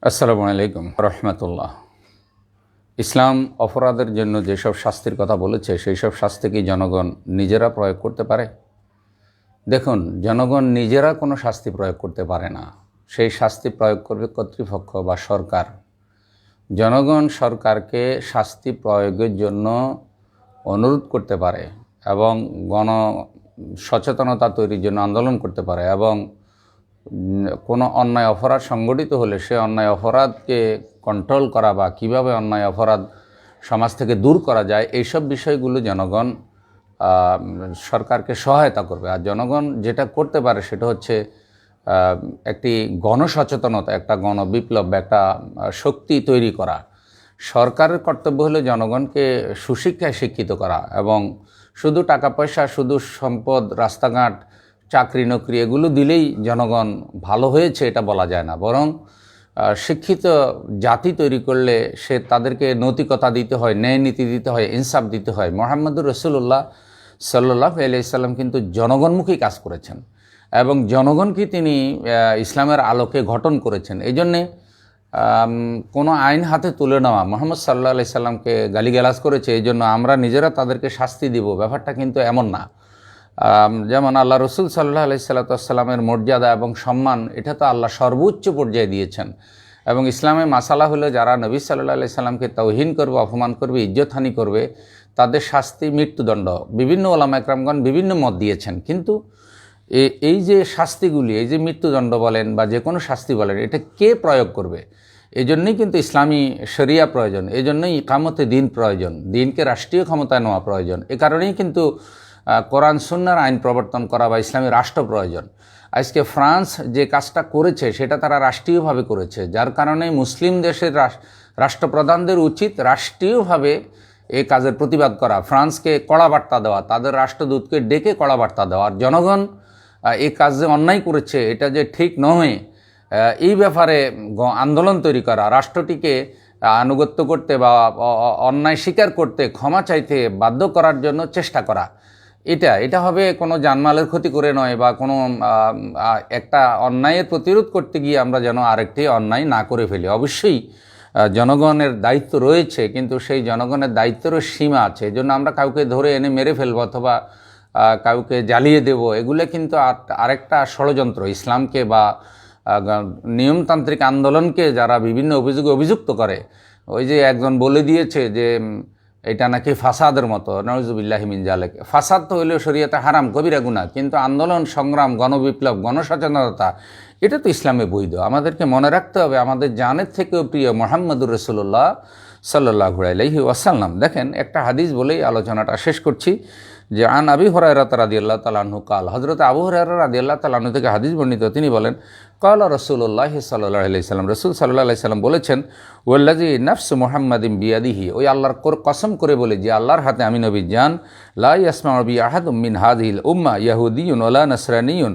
আসসালামু আলাইকুম রহমতুল্লাহ। ইসলাম অপরাধের জন্য যেসব শাস্তির কথা বলেছে সেই সব শাস্তি কি জনগণ নিজেরা প্রয়োগ করতে পারে? দেখুন, জনগণ নিজেরা কোনো শাস্তি প্রয়োগ করতে পারে না। সেই শাস্তি প্রয়োগ করবে কর্তৃপক্ষ বা সরকার। জনগণ সরকারকে শাস্তি প্রয়োগের জন্য অনুরোধ করতে পারে এবং গণ সচেতনতা তৈরির জন্য আন্দোলন করতে পারে এবং কোনো অন্যায় অপরাধ সংগঠিত হলে সে অন্যায় অপরাধকে কন্ট্রোল করা বা কীভাবে অন্যায় অপরাধ সমাজ থেকে দূর করা যায় এইসব বিষয়গুলো জনগণ সরকারকে সহায়তা করবে। আর জনগণ যেটা করতে পারে সেটা হচ্ছে একটি গণসচেতনতা, একটা গণবিপ্লব, একটা শক্তি তৈরি করা। সরকারের কর্তব্য হলো জনগণকে সুশিক্ষায় শিক্ষিত করা এবং শুধু টাকা পয়সা, শুধু সম্পদ, রাস্তাঘাট, চাকরি নকরি এগুলো দিলেই জনগণ ভালো হয়েছে এটা বলা যায় না। বরং শিক্ষিত জাতি তৈরি করলে সে তাদেরকে নৈতিকতা দিতে হয়, ন্যায় নীতি দিতে হয়, ইনসাফ দিতে হয়। মুহাম্মদুর রাসূলুল্লাহ সাল্লাল্লাহু আলাইহি ওয়াসাল্লাম কিন্তু জনগণমুখী কাজ করেছেন এবং জনগণকে তিনি ইসলামের আলোকে গঠন করেছেন। এই জন্যে কোনো আইন হাতে তুলে নেওয়া, মুহাম্মদ সাল্লাল্লাহু আলাইহি সাল্লামকে গালিগালাজ করেছে এই জন্য আমরা নিজেরা তাদেরকে শাস্তি দিব, ব্যাপারটা কিন্তু এমন না। যেমন আল্লাহ রসুল সাল্লাল্লাহু আলাইহি সাল্লামের মর্যাদা এবং সম্মান এটা তো আল্লাহ সর্বোচ্চ পর্যায়ে দিয়েছেন এবং ইসলামে মাসালা হলো যারা নবী সাল্লাল্লাহু আলাইহি সাল্লামকে তাওহীন করবে, অপমান করবে, ইজ্জতহানি করবে তাদের শাস্তি মৃত্যুদণ্ড। বিভিন্ন ওলামা একরামগণ বিভিন্ন মত দিয়েছেন, কিন্তু এই যে শাস্তিগুলি, এই যে মৃত্যুদণ্ড বলেন বা যে কোনো শাস্তি বলেন, এটা কে প্রয়োগ করবে? এই জন্যই কিন্তু ইসলামী শরিয়া প্রয়োজন, এই জন্যই ইকামতে দিন প্রয়োজন, দিনকে রাষ্ট্রীয় ক্ষমতায় নেওয়া প্রয়োজন। এ কারণেই কিন্তু কোরআন সুন্নাহর আইন প্রবর্তন করা বা ইসলামী রাষ্ট্র প্রয়োজন। আজকে ফ্রান্স যে কাজটা করেছে সেটা তারা রাষ্ট্রীয়ভাবে করেছে, যার কারণে মুসলিম দেশের রাষ্ট্রপ্রধানদের উচিত রাষ্ট্রীয়ভাবে এই কাজের প্রতিবাদ করা, ফ্রান্সকে কড়া বার্তা দেওয়া, তাদের রাষ্ট্রদূতকে ডেকে কড়া বার্তা দেওয়া। আর জনগণ এই কাজ যে অন্যায় করেছে, এটা যে ঠিক নয়, এই ব্যাপারে আন্দোলন তৈরি করা, রাষ্ট্রটিকে আনুগত্য করতে বা অন্যায় স্বীকার করতে, ক্ষমা চাইতে বাধ্য করার জন্য চেষ্টা করা। এটা হবে কোনো জানমালের ক্ষতি করে নয় বা কোনো একটা অন্যায়ের প্রতিরোধ করতে গিয়ে আমরা যেন আরেকটি অন্যায় না করে ফেলি। অবশ্যই জনগণের দায়িত্ব রয়েছে, কিন্তু সেই জনগণের দায়িত্বেরও সীমা আছে। এই জন্য আমরা কাউকে ধরে এনে মেরে ফেলবো অথবা কাউকে জ্বালিয়ে দেব, এগুলো কিন্তু আরেকটা ষড়যন্ত্র। ইসলামকে বা নিয়মতান্ত্রিক আন্দোলনকে যারা বিভিন্ন অভিযোগে অভিযুক্ত করে, ওই যে একজন বলে দিয়েছে যে এটা নাকি ফাসাদের মতো, নাউজুবিল্লাহি মিন যালিক। ফাসাদ তো হইলেও শরীয়তে হারাম, কবিরা গুনাহ, কিন্তু আন্দোলন, সংগ্রাম, গণবিপ্লব, গণসচেতনতা এটা তো ইসলামে বৈধ। আমাদেরকে মনে রাখতে হবে আমাদের জানের থেকেও প্রিয় মুহাম্মদুর রাসূলুল্লাহ সাল্লাল্লাহু আলাইহি ওয়াসাল্লাম। দেখেন, একটা হাদিস বলেই আলোচনাটা শেষ করছি যে আন আবি হুরায়রা রাদিয়াল্লাহু তাআলা আনহু কাল, হযরত আবু হুরায়রা রাদিয়াল্লাহু তাআলা আনহু থেকে হাদিস বর্ণিত, তিনি বলেন ক্বালা রাসূলুল্লাহ সাল্লাল্লাহু আলাইহি সাল্লাম, রাসূল সাল্লাল্লাহু আলাইহি সাল্লাম বলেছেন, ওয়াল্লাযী নাফসু মুহাম্মাদিন বিয়াদিহি, ওই আল্লাহর কসম করে বলে যে আল্লাহর হাতে আমি নবীর জান, লা ইয়াসমাউ বি আহাদুম মিন হাযিহিল উম্মাহ ইয়াহুদিয়্যুন ওয়ালা নাসরানিয়্যুন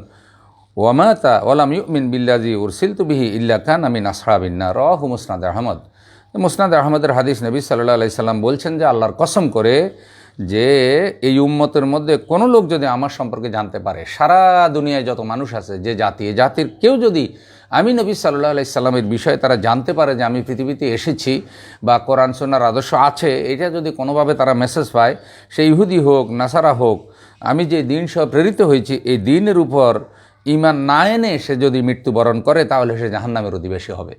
ওয়া মাতা ওয়া লাম ইউমিন বিল্লাযী উরসিলতু বিহি ইল্লা কানা মিন আসহাবিন নার, রাওয়াহু মুসনাদ আহমদ। মুসনাদ আহমদের হাদিস, নবী সাল্লাল্লাহু আলাইহি সাল্লাম বলছেন যে আল্লাহর কসম করে যে এই উম্মতের মধ্যে কোনো লোক যদি আমার সম্পর্কে জানতে পারে, সারা দুনিয়ায় যত মানুষ আছে, যে জাতি, এই জাতির কেউ যদি আমি নবী সাল্লাল্লাহু আলাইহি সাল্লামের বিষয়ে তারা জানতে পারে যে আমি পৃথিবীতে এসেছি বা কোরআন সুন্নাহর আদর্শ আছে, এটা যদি কোনোভাবে তারা মেসেজ পায়, সে ইহুদি হোক, নাসারা হোক, আমি যে দিন সহ প্রেরিত হয়েছি এই দিনের উপর ঈমান না এনে সে যদি মৃত্যুবরণ করে তাহলে সে জাহান্নামের অধিবাসী হবে।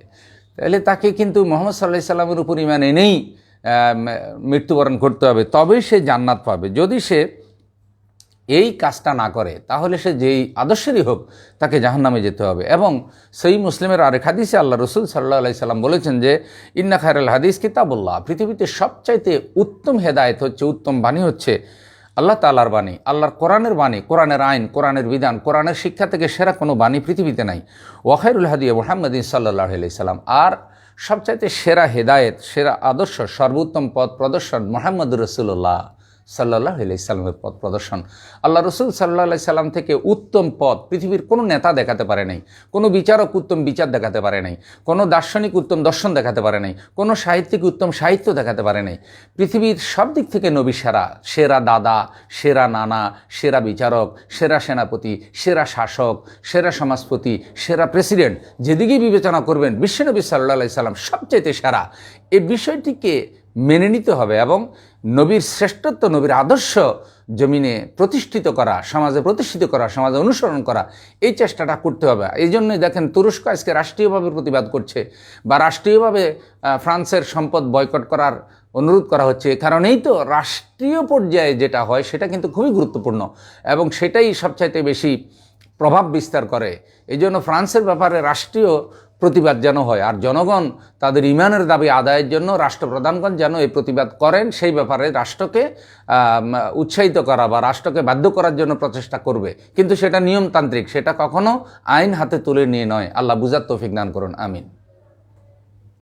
তাহলে তাকে কিন্তু মুহাম্মদ সাল্লাল্লাহু আলাইহি সাল্লামের উপর ঈমান এনেই মৃত্যুবরণ করতে হবে, তবেই সে জান্নাত পাবে। যদি সে এই কাজটা না করে তাহলে সে যেই আদর্শেরই হোক তাকে জাহান্নামে যেতে হবে। এবং সহিহ মুসলিমের আরেক হাদিসে আল্লাহ রসুল সাল্লাল্লাহু আলাইহি সাল্লাম বলেছেন যে ইন্না খায়রাল হাদিস কিতাবুল্লাহ, পৃথিবীতে সবচাইতে উত্তম হেদায়েত হচ্ছে, উত্তম বাণী হচ্ছে আল্লাহ তাআলার বাণী, আল্লাহর কোরআনের বাণী, কোরআনের আইন, কোরআনের বিধান, কোরআনের শিক্ষা থেকে সেরা কোনো বাণী পৃথিবীতে নাই। ওয়া খায়রুল হাদী মুহাম্মাদিন সাল্লাল্লাহু আলাইহি সাল্লাম, আর সবচাইতে সেরা হেদায়েত, সেরা আদর্শ, সর্বোত্তম পথ প্রদর্শন মুহাম্মদুর রাসূলুল্লাহ সাল্লাল্লাহু আলাইহি সাল্লামের পথ প্রদর্শন। আল্লাহ রসুল সাল্লাল্লাহু আলাইহি সাল্লাম থেকে উত্তম পথ পৃথিবীর কোনো নেতা দেখাতে পারে নাই, কোনো বিচারক উত্তম বিচার দেখাতে পারে নাই, কোনো দার্শনিক উত্তম দর্শন দেখাতে পারে নাই, কোনো সাহিত্যিক উত্তম সাহিত্য দেখাতে পারে নাই। পৃথিবীর সব দিক থেকে নবী সেরা, সেরা দাদা, সেরা নানা, সেরা বিচারক, সেরা সেনাপতি, সেরা শাসক, সেরা সমাজপতি, সেরা প্রেসিডেন্ট, যেদিকেই বিবেচনা করবেন বিশ্বনবী সাল্লাল্লাহু আলাইহি সাল্লাম সবচাইতে সেরা। এই বিষয়টিকে মেনে নিতে হবে এবং নবীর শ্রেষ্ঠত্ব, নবীর আদর্শ জমিনে প্রতিষ্ঠিত করা, সমাজে প্রতিষ্ঠিত করা, সমাজে অনুসরণ করা, এই চেষ্টাটা করতে হবে। এই জন্যই দেখেন তুরস্ক আজকে রাষ্ট্রীয়ভাবে প্রতিবাদ করছে বা রাষ্ট্রীয়ভাবে ফ্রান্সের সম্পদ বয়কট করার অনুরোধ করা হচ্ছে। কারণেই তো রাষ্ট্রীয় পর্যায়ে যেটা হয় সেটা কিন্তু খুবই গুরুত্বপূর্ণ এবং সেটাই সবচাইতে বেশি প্রভাব বিস্তার করে। এই জন্য ফ্রান্সের ব্যাপারে রাষ্ট্রীয় প্রতিবাদ যেন হয়, আর জনগণ তাদের ইমানের দাবি আদায়ের জন্য রাষ্ট্রপ্রধানগণ যেন এই প্রতিবাদ করেন, সেই ব্যাপারে রাষ্ট্রকে উৎসাহিত করা বা রাষ্ট্রকে বাধ্য করার জন্য প্রচেষ্টা করবে। কিন্তু সেটা নিয়মতান্ত্রিক, সেটা কখনো আইন হাতে তুলে নিয়ে নয়। আল্লাহ বুঝার তৌফিক দান করুন, আমিন।